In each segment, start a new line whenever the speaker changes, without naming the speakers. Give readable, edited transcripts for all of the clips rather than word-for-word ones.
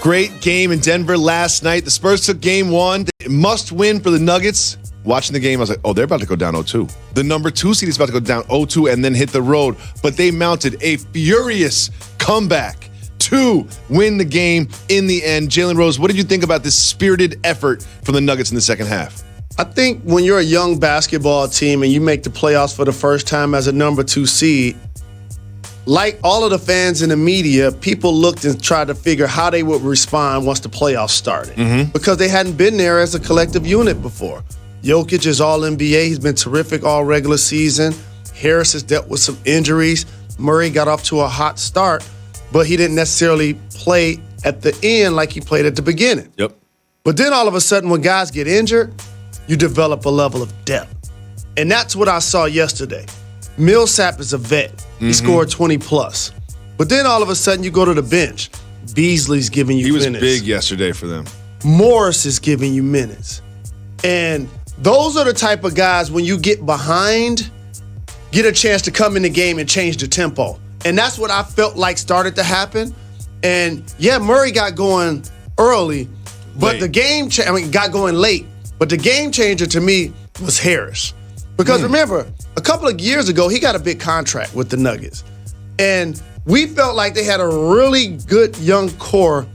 Great game in Denver last night. The Spurs took game one. Must win for the Nuggets. Watching the game, I was like, oh, they're about to go down 0-2. The number 2 seed is about to go down 0-2 and then hit the road. But they mounted a furious comeback to win the game in the end. Jalen Rose, what did you think about this spirited effort from the Nuggets in the second half?
I think when you're a young basketball team and you make the playoffs for the first time as a number 2 seed, like all of the fans in the media, people looked and tried to figure how they would respond once the playoffs started because they hadn't been there as a collective unit before. Jokic is all-NBA. He's been terrific all regular season. Harris has dealt with some injuries. Murray got off to a hot start, but he didn't necessarily play at the end like he played at the beginning.
Yep.
But then all of a sudden when guys get injured, you develop a level of depth. And that's what I saw yesterday. Millsap is a vet. He scored 20+. But then all of a sudden you go to the bench. Beasley's giving you minutes.
He was big yesterday for them.
Morris is giving you minutes. And those are the type of guys, when you get behind, get a chance to come in the game and change the tempo. And that's what I felt like started to happen. And yeah, Murray got going early, but the game got going late. But the game changer to me was Harris. Because remember, a couple of years ago, he got a big contract with the Nuggets. And we felt like they had a really good young core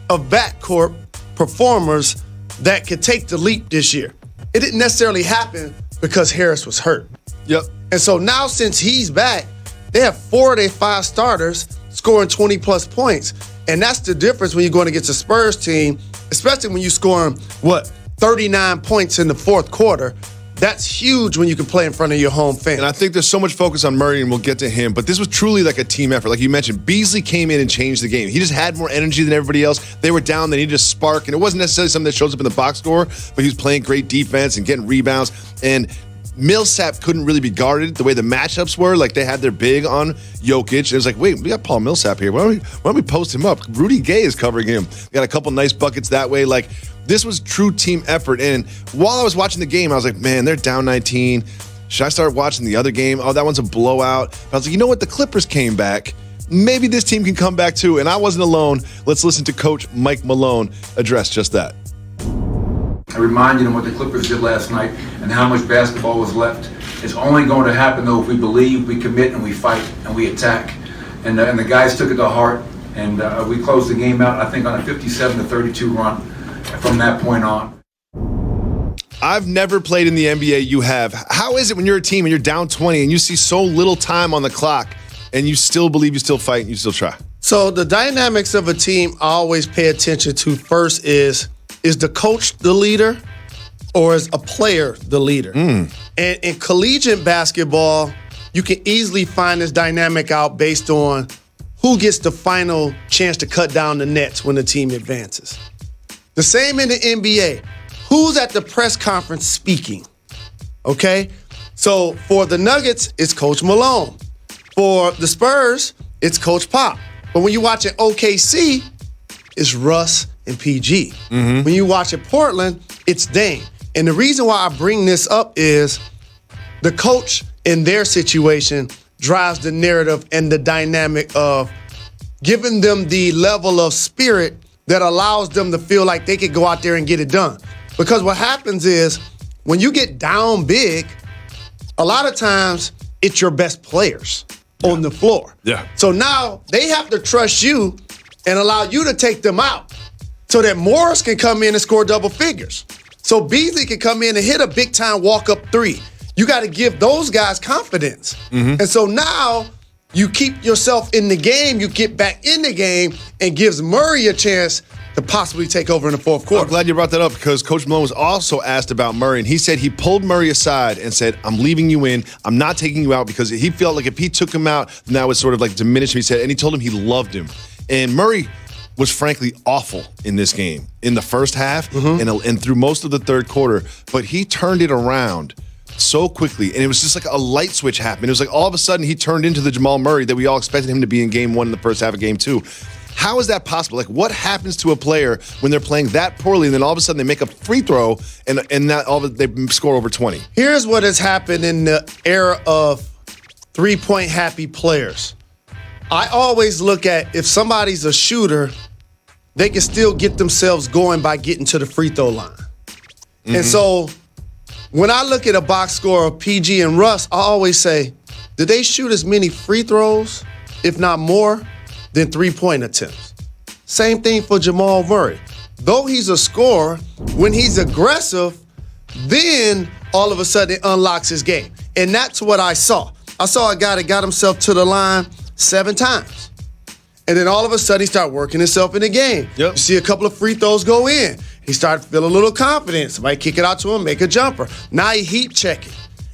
of backcourt performers that could take the leap this year. It didn't necessarily happen because Harris was hurt.
Yep.
And so now since he's back, they have 4 of their 5 starters scoring 20+ points. And that's the difference when you're going against a Spurs team, especially when you're scoring, 39 points in the fourth quarter. That's huge when you can play in front of your home fans.
And I think there's so much focus on Murray, and we'll get to him, but this was truly like a team effort. Like you mentioned, Beasley came in and changed the game. He just had more energy than everybody else. They were down, they needed a spark, and it wasn't necessarily something that shows up in the box score, but he was playing great defense and getting rebounds. And Millsap couldn't really be guarded the way the matchups were. Like they had their big on Jokic. It was like, wait, we got Paul Millsap here. Why don't we post him up? Rudy Gay is covering him. Got a couple nice buckets that way. Like this was true team effort. And while I was watching the game, I was like, man, they're down 19. Should I start watching the other game? Oh, that one's a blowout. But I was like, you know what? The Clippers came back. Maybe this team can come back too. And I wasn't alone. Let's listen to Coach Mike Malone address just that.
I remind you of what the Clippers did last night and how much basketball was left. It's only going to happen, though, if we believe, we commit, and we fight, and we attack. And the guys took it to heart, and we closed the game out, I think, on a 57-32 run from that point on.
I've never played in the NBA. You have. How is it when you're a team and you're down 20 and you see so little time on the clock and you still believe, you still fight, and you still try? So
the dynamics of a team I always pay attention to first is the coach the leader or is a player the leader? And in collegiate basketball, you can easily find this dynamic out based on who gets the final chance to cut down the nets when the team advances. The same in the NBA. Who's at the press conference speaking? Okay? So for the Nuggets, it's Coach Malone. For the Spurs, it's Coach Pop. But when you watch at OKC, it's Russ and PG. When you watch at Portland, it's Dame. And the reason why I bring this up is the coach in their situation drives the narrative and the dynamic of giving them the level of spirit that allows them to feel like they could go out there and get it done. Because what happens is when you get down big, a lot of times it's your best players on the floor. So now they have to trust you and allow you to take them out so that Morris can come in and score double figures. So Beasley can come in and hit a big-time walk-up three. You got to give those guys confidence. And so now you keep yourself in the game, you get back in the game, and gives Murray a chance to possibly take over in the fourth quarter.
I'm glad you brought that up because Coach Malone was also asked about Murray, and he said he pulled Murray aside and said, I'm leaving you in. I'm not taking you out because he felt like if he took him out, then that would sort of like diminish him. He said, and he told him he loved him. And Murray was frankly awful in this game in the first half and through most of the third quarter, but he turned it around so quickly, and it was just like a light switch happened. It was like all of a sudden he turned into the Jamal Murray that we all expected him to be in game one in the first half of game two. How is that possible? Like, what happens to a player when they're playing that poorly and then all of a sudden they make a free throw and they score over 20?
Here's what has happened in the era of three-point happy players. I always look at if somebody's a shooter, they can still get themselves going by getting to the free throw line. And so when I look at a box score of PG and Russ, I always say, did they shoot as many free throws, if not more, than three-point attempts? Same thing for Jamal Murray. Though he's a scorer, when he's aggressive, then all of a sudden it unlocks his game. And that's what I saw. I saw a guy that got himself to the line 7 times. And then all of a sudden he started working himself in the game.
Yep.
You see a couple of free throws go in. He started feeling a little confident. Somebody kick it out to him, make a jumper. Now he heat checking.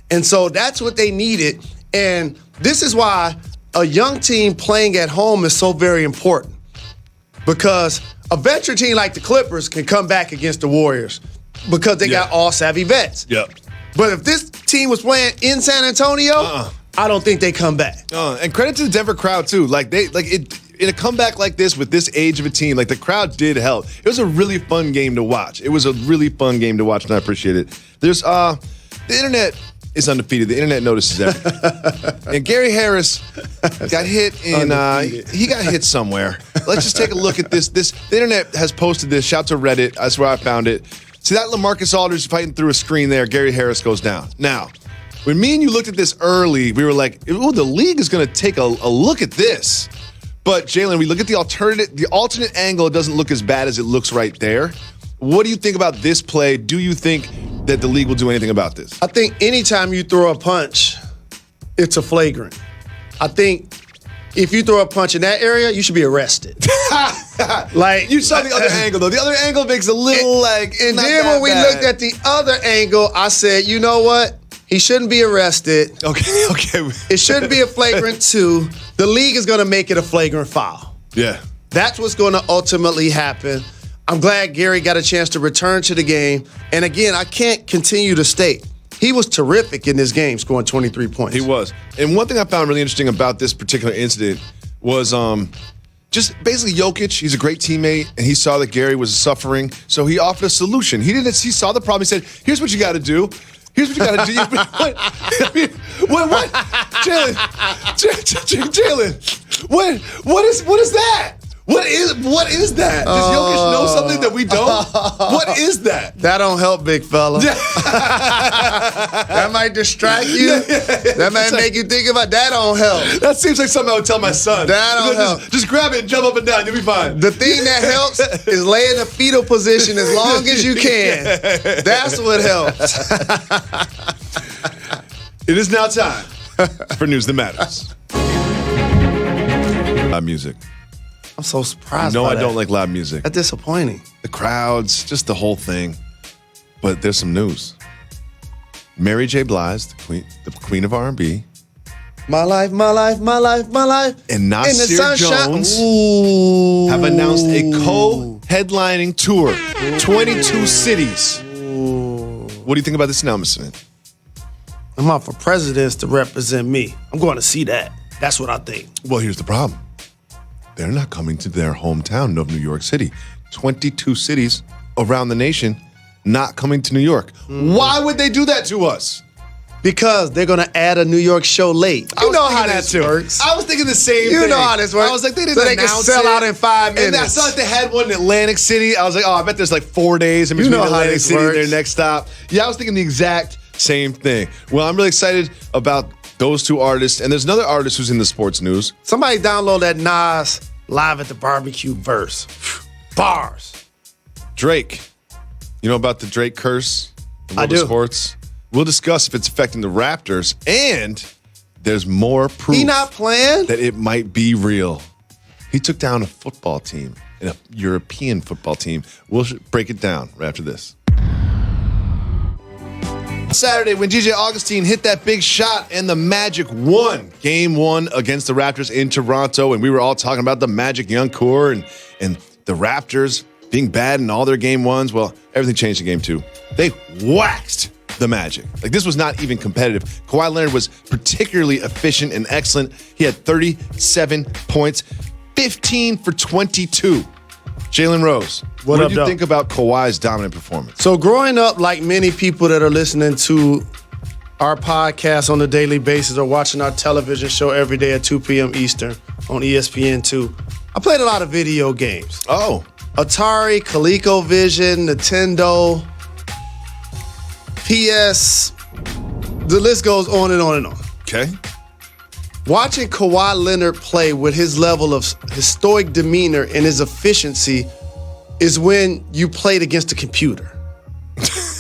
And so that's what they needed. And this is why a young team playing at home is so very important. Because a veteran team like the Clippers can come back against the Warriors because they got all savvy vets.
Yep.
But if this team was playing in San Antonio, I don't think they come back.
And credit to the Denver crowd too. In a comeback like this with this age of a team, like the crowd did help. It was a really fun game to watch. And I appreciate it. There's the internet is undefeated. The internet notices everything. And Gary Harris got hit he got hit somewhere. Let's just take a look at this. The internet has posted this. Shout to Reddit. That's where I found it. See that LaMarcus Aldridge fighting through a screen there. Gary Harris goes down. Now, when me and you looked at this early, we were like, "Oh, the league is going to take a look at this." But Jalen, we look at the alternate angle. It doesn't look as bad as it looks right there. What do you think about this play? Do you think that the league will do anything about this?
I think anytime you throw a punch, it's a flagrant. I think if you throw a punch in that area, you should be arrested. Like
you saw the other angle though. The other angle makes a little
And then when we looked at the other angle, I said, you know what? He shouldn't be arrested.
Okay.
It shouldn't be a flagrant 2. The league is going to make it a flagrant foul.
Yeah.
That's what's going to ultimately happen. I'm glad Gary got a chance to return to the game. And again, I can't continue to state, he was terrific in this game, scoring 23 points.
He was. And one thing I found really interesting about this particular incident was just basically Jokic, he's a great teammate, and he saw that Gary was suffering, so he offered a solution. He saw the problem. He said, here's what you got to do. Here's what you got to do. What? Jalen, what is that? What is that? Does Jokic know something that we don't? What is that?
That don't help, big fella. That might distract you. That might make you think about that. Don't help.
That seems like something I would tell my son.
That don't help.
Just grab it and jump up and down. You'll be fine.
The thing that helps is lay in a fetal position as long as you can. That's what helps.
It is now time for News That Matters. Music.
I'm so surprised.
No, I don't like loud music.
That's disappointing.
The crowds, just the whole thing. But there's some news. Mary J. Blige, the queen of R&B.
My life, my life, my life, my life.
And Nasir Jones have announced a co-headlining tour. 22 cities. What do you think about this announcement?
I'm out for presidents to represent me. I'm going to see that. That's what I think.
Well, here's the problem. They're not coming to their hometown of New York City. 22 cities around the nation not coming to New York. Why would they do that to us?
Because they're going to add a New York show late.
You know how that works. I was thinking the same thing.
You know how this works.
I was like, they didn't
so they
announce
can sell
it.
out in 5 minutes.
And I saw like they had one in Atlantic City. I was like, I bet there's like 4 days in between Atlantic City and their next stop. Yeah, I was thinking the exact same thing. Well, I'm really excited about those 2 artists. And there's another artist who's in the sports news.
Somebody download that Nas Live at the Barbecue verse. Bars.
Drake. You know about the Drake curse?
I do.
Sports? We'll discuss if it's affecting the Raptors. And there's more proof
He not playing?
that it might be real. He took down a football team, a European football team. We'll break it down right after this. Saturday, when DJ Augustine hit that big shot and the Magic won Game 1 against the Raptors in Toronto, and we were all talking about the Magic young core and the Raptors being bad in all their Game 1s. Well, everything changed in Game 2. They waxed the Magic. Like, this was not even competitive. Kawhi Leonard was particularly efficient and excellent. He had 37 points, 15 for 22. Jalen Rose, what do you think about Kawhi's dominant performance?
So growing up, like many people that are listening to our podcast on a daily basis or watching our television show every day at 2 p.m. Eastern on ESPN2, I played a lot of video games.
Oh.
Atari, ColecoVision, Nintendo, PS, the list goes on and on and on.
Okay.
Watching Kawhi Leonard play with his level of stoic demeanor and his efficiency is when you played against a computer.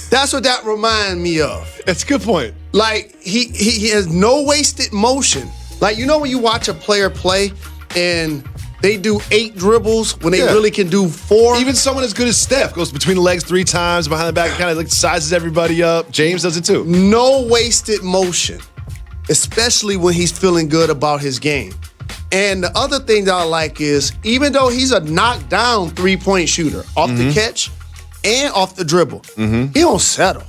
That's what that reminds me of.
That's a good point.
Like, he has no wasted motion. Like, you know when you watch a player play and they do 8 dribbles when they really can do 4?
Even someone as good as Steph goes between the legs 3 times, behind the back, kind of like sizes everybody up. James does it too.
No wasted motion, especially when he's feeling good about his game. And the other thing that I like is, even though he's a knockdown 3-point shooter off the catch and off the dribble, he don't settle.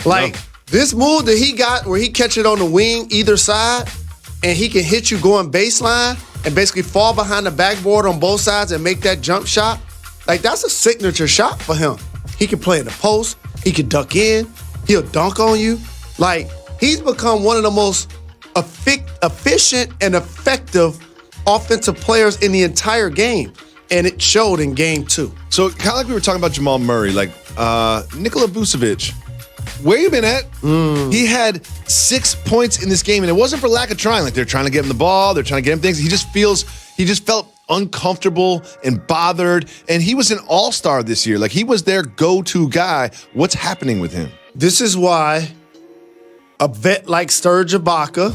Like, this move that he got where he catch it on the wing either side and he can hit you going baseline and basically fall behind the backboard on both sides and make that jump shot, like, that's a signature shot for him. He can play in the post. He can duck in. He'll dunk on you. Like, he's become one of the most efficient and effective offensive players in the entire game, and it showed in game 2.
So kind of like we were talking about Jamal Murray, like Nikola Vucevic, where you been at? He had 6 points in this game, and it wasn't for lack of trying. Like, they're trying to get him the ball, they're trying to get him things. He just felt uncomfortable and bothered, and he was an all-star this year. Like, he was their go-to guy. What's happening with him?
This is why a vet like Serge Ibaka,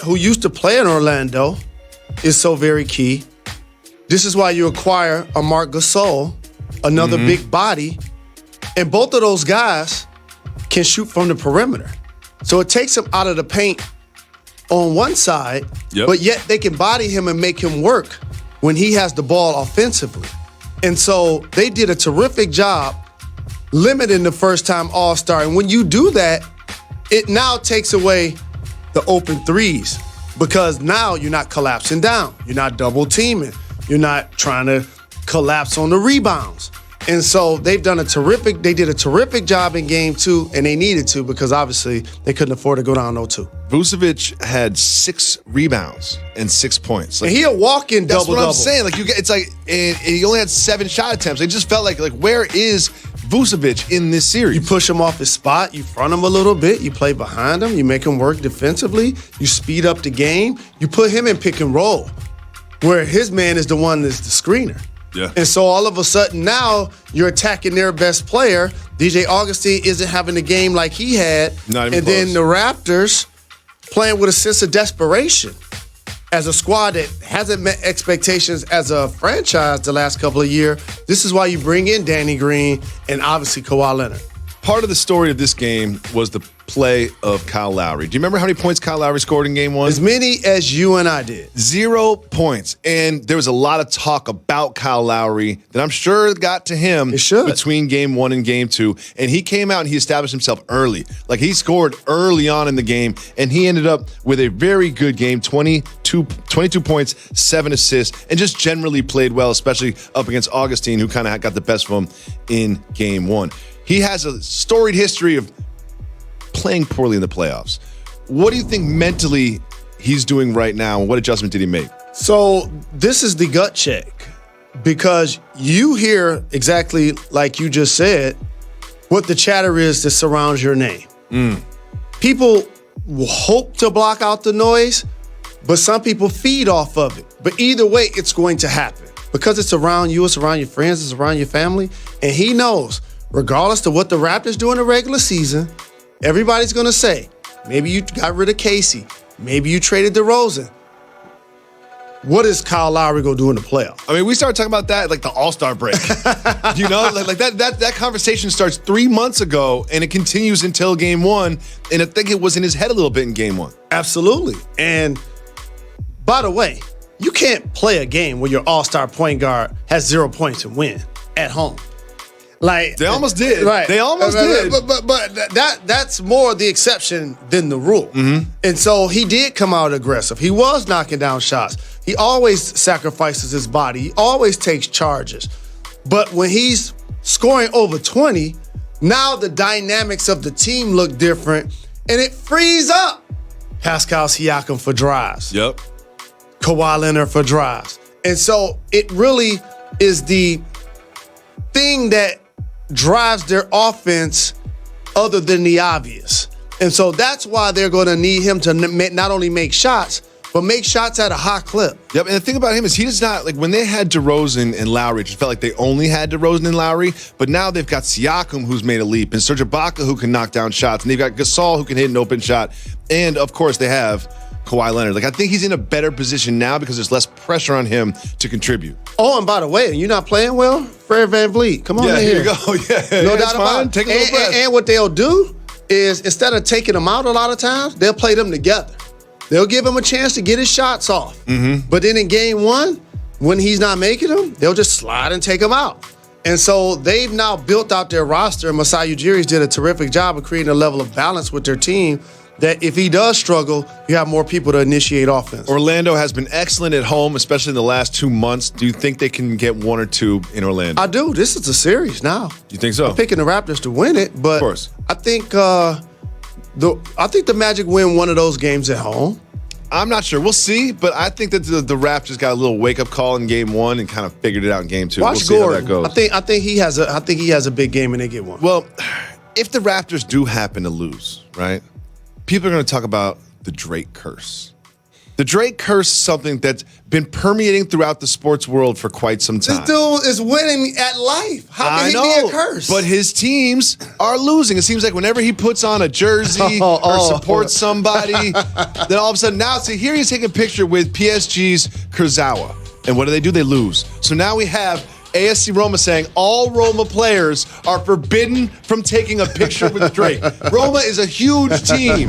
who used to play in Orlando, is so very key. This is why you acquire a Marc Gasol, another big body, and both of those guys can shoot from the perimeter. So it takes him out of the paint on one side, but yet they can body him and make him work when he has the ball offensively. And so they did a terrific job limiting the first-time All-Star. And when you do that, it now takes away the open threes, because now you're not collapsing down. You're not double teaming. You're not trying to collapse on the rebounds. And so they did a terrific job in game 2, and they needed to, because obviously they couldn't afford to go down 0-2.
Vucevic had 6 rebounds and 6 points. Like,
And he a walk-in
that's
double-double.
what I'm saying. Like, and he only had 7 shot attempts. It just felt like where is Vucevic in this series?
You push him off his spot, you front him a little bit, you play behind him, you make him work defensively, you speed up the game, you put him in pick and roll, where his man is the one that's the screener.
Yeah.
And so all of a sudden now you're attacking their best player. DJ Augustine isn't having the game like he had.
Not even
and
close.
then the Raptors playing with a sense of desperation as a squad that hasn't met expectations as a franchise the last couple of years. This is why you bring in Danny Green and obviously Kawhi Leonard.
Part of the story of this game was the play of Kyle Lowry. Do you remember how many points Kyle Lowry scored in game 1?
As many as you and I did.
0 points. And there was a lot of talk about Kyle Lowry that I'm sure got to him between game 1 and game 2. And he came out and he established himself early. Like, he scored early on in the game, and he ended up with a very good game, 22 points, 7 assists, and just generally played well, especially up against Augustine, who kind of got the best of him in game 1. He has a storied history of playing poorly in the playoffs. What do you think mentally he's doing right now, and what adjustment did he make?
So this is the gut check, because you hear exactly like you just said what the chatter is that surrounds your name. People will hope to block out the noise, but some people feed off of it. But either way, it's going to happen, because it's around you, it's around your friends, it's around your family, and he knows, regardless of what the Raptors do in the regular season, everybody's going to say, maybe you got rid of Casey. Maybe you traded DeRozan. What is Kyle Lowry going to do in the playoffs?
I mean, we started talking about that like the All-Star break. You know, like that conversation starts 3 months ago, and it continues until game 1. And I think it was in his head a little bit in game 1.
Absolutely. And by the way, you can't play a game where your all-star point guard has 0 points and win at home. Like,
they almost did.
Right.
They almost did.
But that's more the exception than the rule. And so he did come out aggressive. He was knocking down shots. He always sacrifices his body. He always takes charges. But when he's scoring over 20, now the dynamics of the team look different, and it frees up Pascal Siakam for drives.
Yep.
Kawhi Leonard for drives. And so it really is the thing that drives their offense other than the obvious. And so that's why they're going to need him to not only make shots, but make shots at a high clip.
Yep, and the thing about him is he does not, like when they had DeRozan and Lowry, it just felt like they only had DeRozan and Lowry, but now they've got Siakam who's made a leap, and Serge Ibaka who can knock down shots, and they've got Gasol who can hit an open shot, and of course they have Kawhi Leonard. Like I think he's in a better position now because there's less pressure on him to contribute.
Oh, and by the way, you're not playing well? Fred VanVleet, come on in
here
here.
you go. Yeah,
no doubt about it.
Take a little breath.
And what they'll do is instead of taking them out a lot of times, they'll play them together. They'll give him a chance to get his shots off. Mm-hmm. But then in game one, when he's not making them, they'll just slide and take him out. And so they've now built out their roster, and Masai Ujiri's did a terrific job of creating a level of balance with their team that if he does struggle, you have more people to initiate offense.
Orlando has been excellent at home, especially in the last 2 months. Do you think they can get 1 or 2 in Orlando?
I do. This is a series now.
You think so?
I'm picking the Raptors to win it, but
of course.
I think the Magic win one of those games at home.
I'm not sure. We'll see, but I think that the Raptors got a little wake-up call in game 1 and kind of figured it out in game 2.
Watch
we'll see
Gordon.
how that goes.
I think he has a big game and they get one.
Well, if the Raptors do happen to lose, right? People are going to talk about the Drake curse. The Drake curse is something that's been permeating throughout the sports world for quite some time.
This dude is winning at life. How can he be a curse?
But his teams are losing. It seems like whenever he puts on a jersey or supports somebody, then all of a sudden now, see, here he's taking a picture with PSG's Kurzawa. And what do? They lose. So now we have ASC Roma saying all Roma players are forbidden from taking a picture with Drake. Roma is a huge team.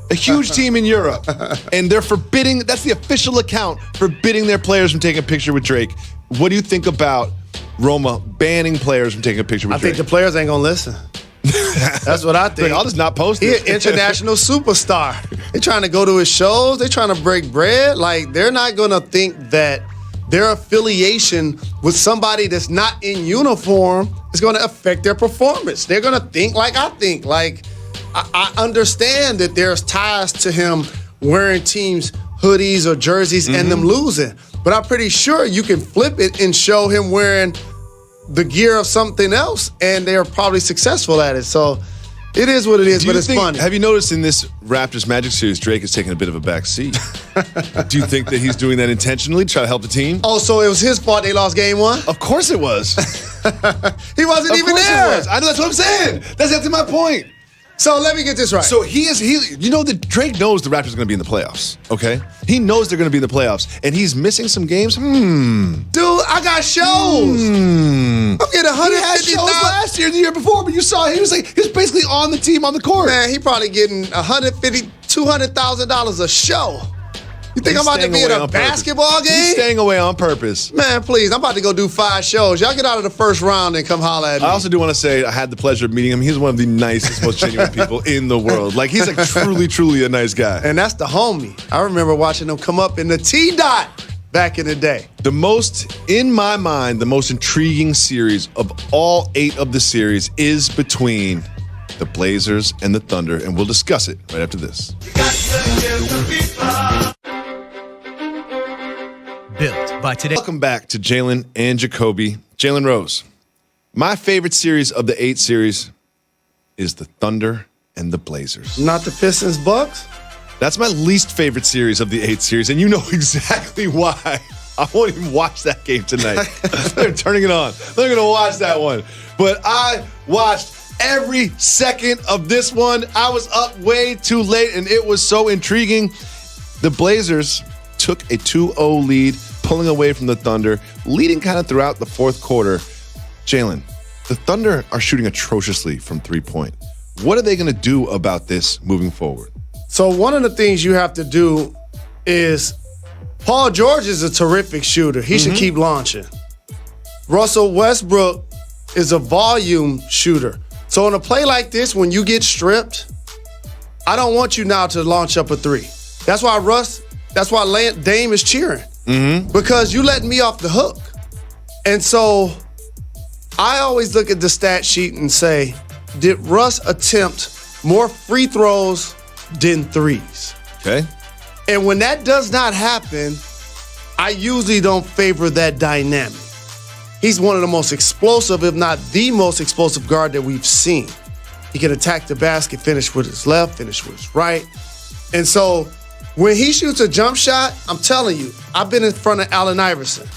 A huge team in Europe. And they're forbidding, that's the official account, forbidding their players from taking a picture with Drake. What do you think about Roma banning players from taking a picture with Drake?
I think the players ain't gonna listen. That's what I think.
Like, I'll just not post
He's
it.
an international superstar. They're trying to go to his shows. They're trying to break bread. Like, they're not gonna think that their affiliation with somebody that's not in uniform is gonna affect their performance. They're gonna think like I think. Like, I understand that there's ties to him wearing teams' hoodies or jerseys and them losing. But I'm pretty sure you can flip it and show him wearing the gear of something else, and they're probably successful at it. So it is what it is, but it's funny.
Have you noticed in this Raptors Magic series, Drake is taking a bit of a back seat? Do you think that he's doing that intentionally to try to help the team?
Oh, so it was his fault they lost game 1?
Of course it was.
He wasn't even there.
I know, that's what I'm saying. That's exactly my point.
So let me get this right.
So you know that Drake knows the Raptors are going to be in the playoffs, okay? He knows they're going to be in the playoffs, and he's missing some games.
Dude, I got shows. I'm getting 150,000.
He had shows last year and the year before, but you saw he was basically on the team on the court.
Man, he probably getting $150,000, $200,000 a show. You think I'm about to be at a basketball game?
He's staying away on purpose.
Man, please, I'm about to go do 5 shows. Y'all get out of the first round and come holler at me.
I also do want to say I had the pleasure of meeting him. He's one of the nicest, most genuine people in the world. Like, he's like truly, truly a nice guy.
And that's the homie. I remember watching him come up in the T-Dot back in the day.
In my mind, the most intriguing series of all 8 of the series is between the Blazers and the Thunder, and we'll discuss it right after this.
Built by today.
Welcome back to Jalen and Jacoby. Jalen Rose. My favorite series of the 8 series is the Thunder and the Blazers.
Not the Pistons Bucks?
That's my least favorite series of the 8 series, and you know exactly why. I won't even watch that game tonight. They're turning it on. They're going to watch that one. But I watched every second of this one. I was up way too late, and it was so intriguing. The Blazers took a 2-0 lead, pulling away from the Thunder, leading kind of throughout the fourth quarter. Jalen, the Thunder are shooting atrociously from 3-point. What are they going to do about this moving forward?
So one of the things you have to do is Paul George is a terrific shooter. He should keep launching. Russell Westbrook is a volume shooter. So in a play like this, when you get stripped, I don't want you now to launch up a 3. That's why Dame is cheering. Because you letting me off the hook. And so I always look at the stat sheet and say, did Russ attempt more free throws than threes?
Okay.
And when that does not happen, I usually don't favor that dynamic. he's one of the most explosive, if not the most explosive guard that we've seen. He can attack the basket, finish with his left, finish with his right. And so when he shoots a jump shot, I'm telling you, I've been in front of Allen Iverson.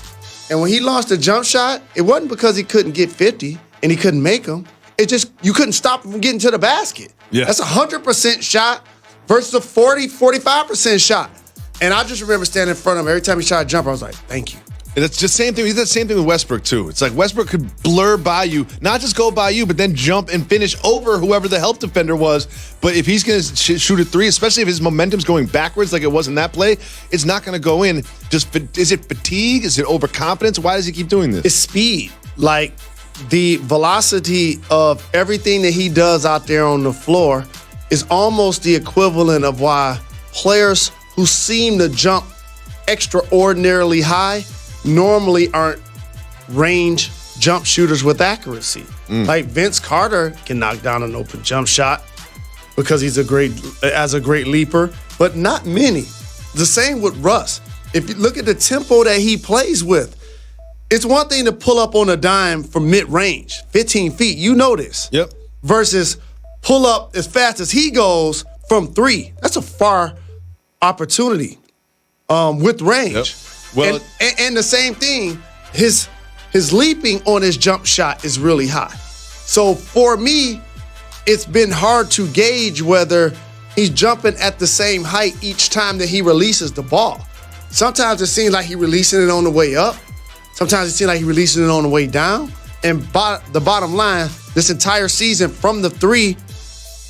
And when he launched a jump shot, it wasn't because he couldn't get 50 and he couldn't make them. It just, you couldn't stop him from getting to the basket.
Yeah.
That's a 100% shot versus a 40, 45% shot. And I just remember standing in front of him. Every time he shot a jumper, I was like, thank you.
And it's just same thing. He did the same thing with Westbrook, too. It's like Westbrook could blur by you, not just go by you, but then jump and finish over whoever the help defender was. But if he's going to shoot a three, especially if his momentum's going backwards like it was in that play, it's not going to go in. Just, is it fatigue? Is it overconfidence? Why does he keep doing this?
It's speed. Like, the velocity of everything that he does out there on the floor is almost the equivalent of why players who seem to jump extraordinarily high normally aren't range jump shooters with accuracy. Like Vince Carter can knock down an open jump shot because he's a great leaper, but not many. The same with Russ. If you look at the tempo that he plays with, it's one thing to pull up on a dime from mid-range, 15 feet. You know this.
Yep.
Versus pull up as fast as he goes from three. That's a far opportunity with range.
Yep. Well,
and the same thing, his leaping on his jump shot is really high. So for me, it's been hard to gauge whether he's jumping at the same height each time that he releases the ball. Sometimes it seems like he's releasing it on the way up. Sometimes it seems like he's releasing it on the way down. And the bottom line, this entire season from the three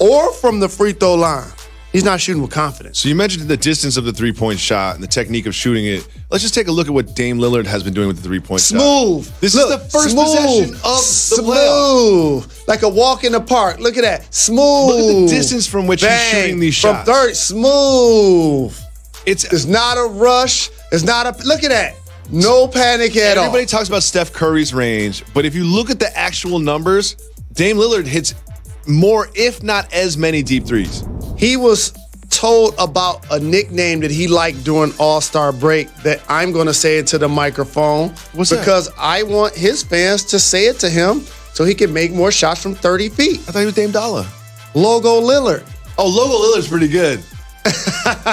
or from the free throw line, he's not shooting with confidence.
So you mentioned the distance of the three-point shot and the technique of shooting it. Let's just take a look at what Dame Lillard has been doing with the three-point shot.
Smooth.
This is the first possession of the playoffs.
Smooth. Like a walk in the park. Look at that. Smooth.
Look at the distance from which he's shooting these shots.
From 30. Smooth.
It's
not a rush. It's not a... Look at that. No panic at all.
Everybody talks about Steph Curry's range, but if you look at the actual numbers, Dame Lillard hits more, if not as many deep threes.
He was told about a nickname that he liked during All-Star break that I'm going to say it to the microphone.
What's that?
Because I want his fans to say it to him so he can make more shots from 30 feet.
I thought he was Dame Dollar.
Logo Lillard.
Oh, Logo Lillard's pretty good.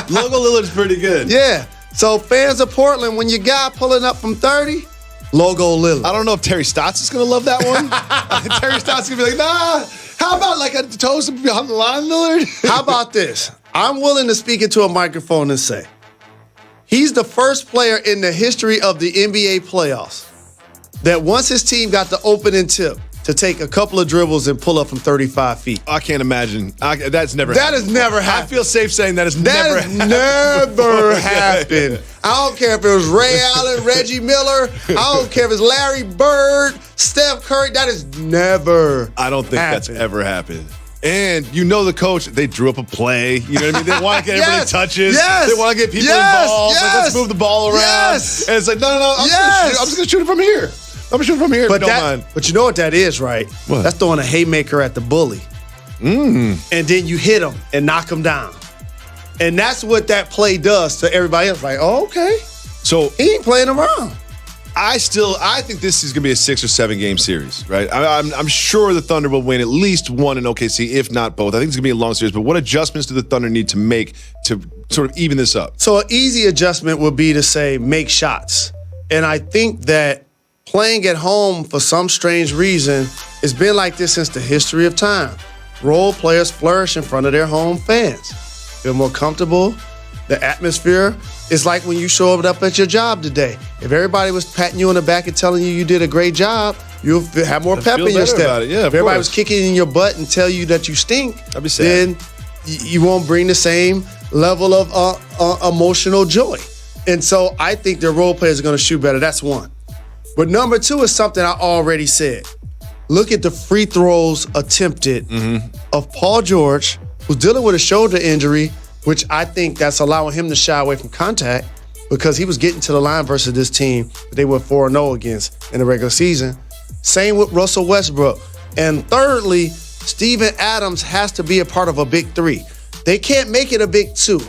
Logo Lillard's pretty good.
Yeah. So fans of Portland, when you got pulling up from 30, Logo Lillard.
I don't know if Terry Stotts is going to love that one. Terry Stotts is going to be like, nah, how about like a toast behind the line, Lillard?
How about this? I'm willing to speak into a microphone and say, he's the first player in the history of the NBA playoffs that once his team got the opening tip to take a couple of dribbles and pull up from 35 feet.
I can't imagine. That's never happened.
That has never happened.
I feel safe saying that has never happened.
Never happened. I don't care if it was Ray Allen, Reggie Miller. I don't care if it's Larry Bird, Steph Curry. That has never
I don't think that's ever happened. And you know the coach, they drew up a play. You know what I mean? They want to get everybody touches.
Yes.
They want to get people involved.
Yes.
Like, let's move the ball around.
Yes.
And it's like, no, I'm just going to shoot it from here. I'm going to shoot it from here if you don't mind.
But you know what that is, right?
What?
That's throwing a haymaker at the bully. And then you hit him and knock him down. And that's what that play does to everybody else. Like, oh, okay.
So
he ain't playing around.
I think this is going to be a 6 or 7 game series, right? I'm sure the Thunder will win at least one in OKC, if not both. I think it's going to be a long series, but what adjustments do the Thunder need to make to sort of even this up?
So an easy adjustment would be to say make shots. And I think that playing at home for some strange reason has been like this since the history of time. Role players flourish in front of their home fans. Feel more comfortable. The atmosphere is like when you show up at your job today. If everybody was patting you on the back and telling you did a great job, you'll have more pep in your step.
Yeah,
if everybody was kicking in your butt and tell you that you stink,
I'd be sad.
Then you won't bring the same level of emotional joy. And so I think their role players are going to shoot better. That's one. But number two is something I already said. Look at the free throws attempted of Paul George, who's dealing with a shoulder injury, which I think that's allowing him to shy away from contact because he was getting to the line versus this team that they went 4-0 against in the regular season. Same with Russell Westbrook. And thirdly, Steven Adams has to be a part of a big three. They can't make it a big two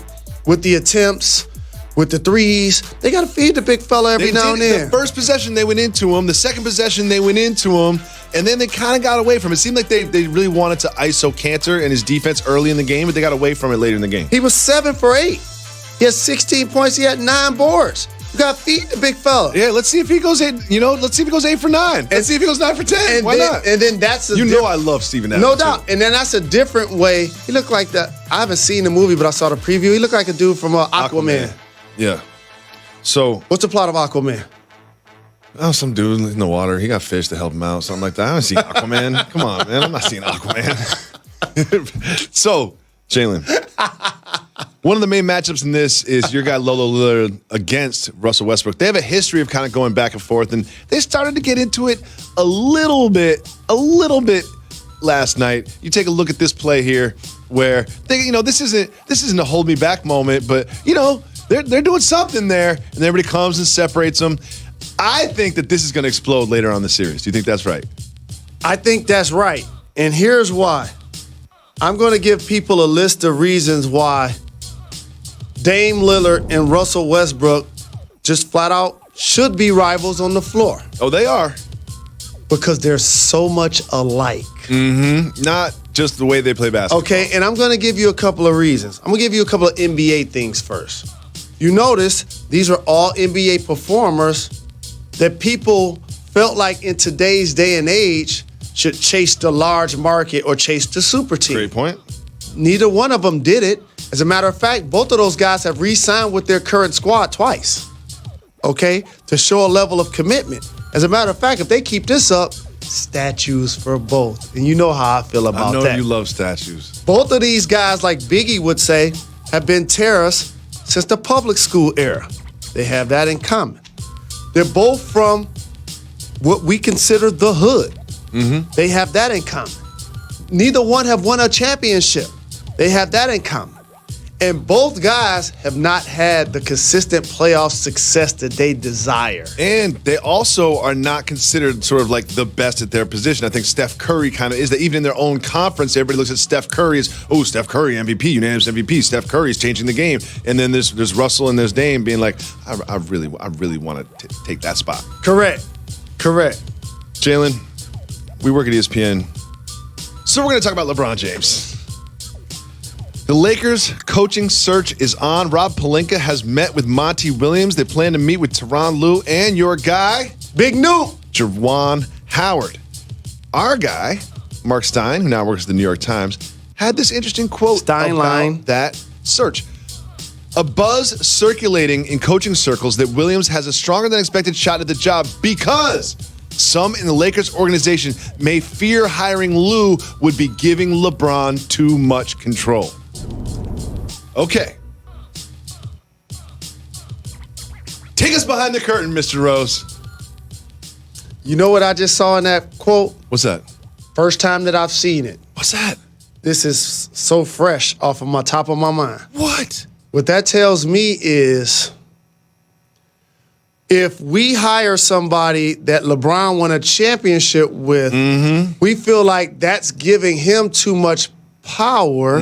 with the attempts, with the threes. They got to feed the big fella every now and then.
The first possession, they went into him. The second possession, they went into him. And then they kind of got away from it. It seemed like they really wanted to ISO Cantor and his defense early in the game, but they got away from it later in the game.
He was 7 for 8. He had 16 points. He had 9 boards. You got to feed the big fella.
Yeah, let's see if he goes 8. Let's see if he goes 8 for 9. Let's see if he goes 9 for 10. Why not?
And then that's
I love Steven Adams.
No doubt. And then that's a different way. He looked like that. I haven't seen the movie, but I saw the preview. He looked like a dude from Aquaman.
Yeah. So
what's the plot of Aquaman?
Oh, some dude in the water. He got fish to help him out, something like that. I haven't seen Aquaman. Come on, man. I'm not seeing Aquaman. So, Jalen, one of the main matchups in this is your guy Lolo Lillard against Russell Westbrook. They have a history of kind of going back and forth, and they started to get into it a little bit last night. You take a look at this play here, where this isn't a hold me back moment, but they're doing something there, and everybody comes and separates them. I think that this is going to explode later on in the series. Do you think that's right?
I think that's right. And here's why. I'm going to give people a list of reasons why Dame Lillard and Russell Westbrook just flat out should be rivals on the floor.
Oh, they are.
Because they're so much alike.
Mm-hmm. Not just the way they play basketball.
Okay, and I'm going to give you a couple of reasons. I'm going to give you a couple of NBA things first. You notice these are all NBA performers that people felt like in today's day and age should chase the large market or chase the super team.
Great point.
Neither one of them did it. As a matter of fact, both of those guys have re-signed with their current squad twice, okay, to show a level of commitment. As a matter of fact, if they keep this up, statues for both. And you know how I feel about that.
I know you love statues.
Both of these guys, like Biggie would say, have been terrorists since the public school era. They have that in common. They're both from what we consider the hood. Mm-hmm. They have that in common. Neither one have won a championship. They have that in common. And both guys have not had the consistent playoff success that they desire.
And they also are not considered sort of like the best at their position. I think Steph Curry kind of is that. Even in their own conference, everybody looks at Steph Curry as, Steph Curry, MVP, unanimous MVP. Steph Curry is changing the game. And then there's Russell and there's Dame being like, I really want to take that spot.
Correct.
Jalen, we work at ESPN. So we're going to talk about LeBron James. The Lakers coaching search is on. Rob Pelinka has met with Monty Williams. They plan to meet with Tyronn Lue and your guy,
Big New,
Juwan Howard. Our guy, Mark Stein, who now works at the New York Times, had this interesting quote about that search. A buzz circulating in coaching circles that Williams has a stronger than expected shot at the job because some in the Lakers organization may fear hiring Lue would be giving LeBron too much control. Okay. Take us behind the curtain, Mr. Rose.
You know what I just saw in that quote?
What's that?
First time that I've seen it.
What's that?
This is so fresh off of my top of my mind.
What?
What that tells me is if we hire somebody that LeBron won a championship with, we feel like that's giving him too much power.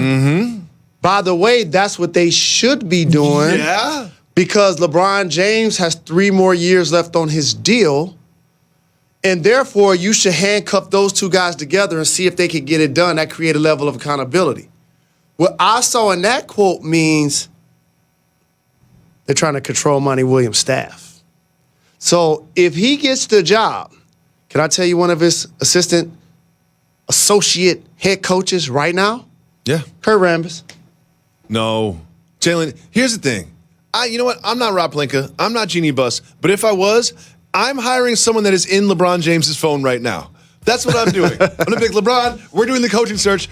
By the way, that's what they should be doing.
Yeah.
Because LeBron James has 3 more years left on his deal. And therefore, you should handcuff those two guys together and see if they can get it done. That create a level of accountability. What I saw in that quote means they're trying to control Monty Williams' staff. So if he gets the job, can I tell you one of his associate head coaches right now?
Yeah.
Kurt Rambis.
No. Jalen, here's the thing. You know what? I'm not Rob Pelinka. I'm not Jeannie Buss. But if I was, I'm hiring someone that is in LeBron James's phone right now. That's what I'm doing. I'm going to be like, LeBron, we're doing the coaching search.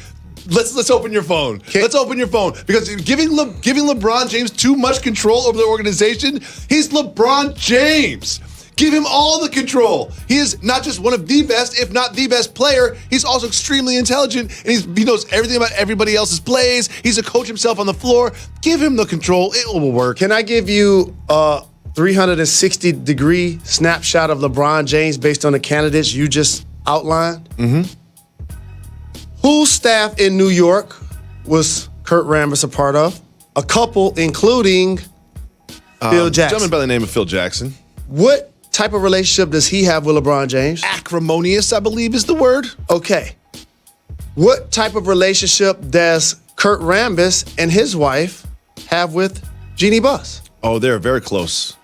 Let's open your phone. Let's open your phone. Because giving LeBron James too much control over the organization, he's LeBron James. Give him all the control. He is not just one of the best, if not the best player, he's also extremely intelligent, and he knows everything about everybody else's plays. He's a coach himself on the floor. Give him the control. It will work.
Can I give you a 360-degree snapshot of LeBron James based on the candidates you just outlined? Whose staff in New York was Kurt Rambis a part of? A couple, including Phil Jackson.
Gentleman by the name of Phil Jackson.
What type of relationship does he have with LeBron James?
Acrimonious, I believe, is the word.
Okay. What type of relationship does Kurt Rambis and his wife have with Jeannie Buss?
Oh, they're very close.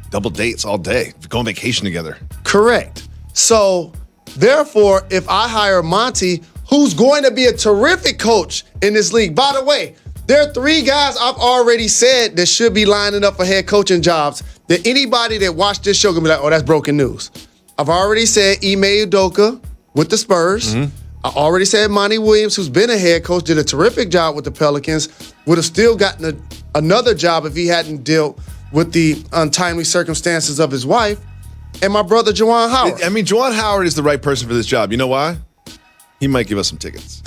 Double dates all day. Go on vacation together.
Correct. So, therefore, if I hire Monty, who's going to be a terrific coach in this league. By the way, there are 3 guys I've already said that should be lining up for head coaching jobs that anybody that watched this show can be like, oh, that's broken news. I've already said Ime Udoka with the Spurs. I already said Monty Williams, who's been a head coach, did a terrific job with the Pelicans, would have still gotten another job if he hadn't dealt with the untimely circumstances of his wife. And my brother, Juwan Howard.
I mean, Juwan Howard is the right person for this job. You know why? He might give us some tickets.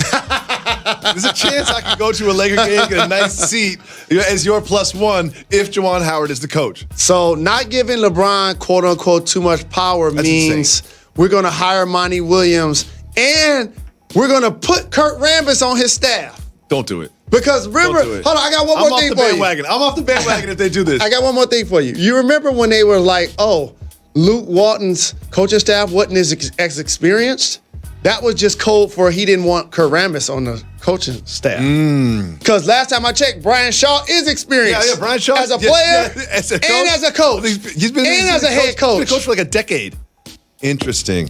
There's a chance I could go to a Laker game, get a nice seat as your +1 if Juwan Howard is the coach.
So not giving LeBron, quote unquote, too much power means we're going to hire Monty Williams and we're going to put Kurt Rambis on his staff.
Don't do it.
Because remember, hold on, I got one more thing for you.
I'm off the bandwagon if they do this.
I got one more thing for you. You remember when they were like, oh, Luke Walton's coaching staff wasn't as experienced? That was just code for he didn't want Kurt Rambis on the coaching staff. Because last time I checked, Brian Shaw is experienced.
Yeah, Brian Shaw.
As a player
as a coach,
and as a coach.
He's been
as a head coach.
He's been a coach for like a decade. Interesting.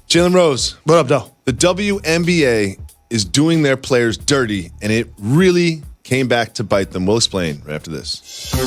Jalen Rose.
What up, though?
The WNBA is doing their players dirty, and it really came back to bite them. We'll explain right after this.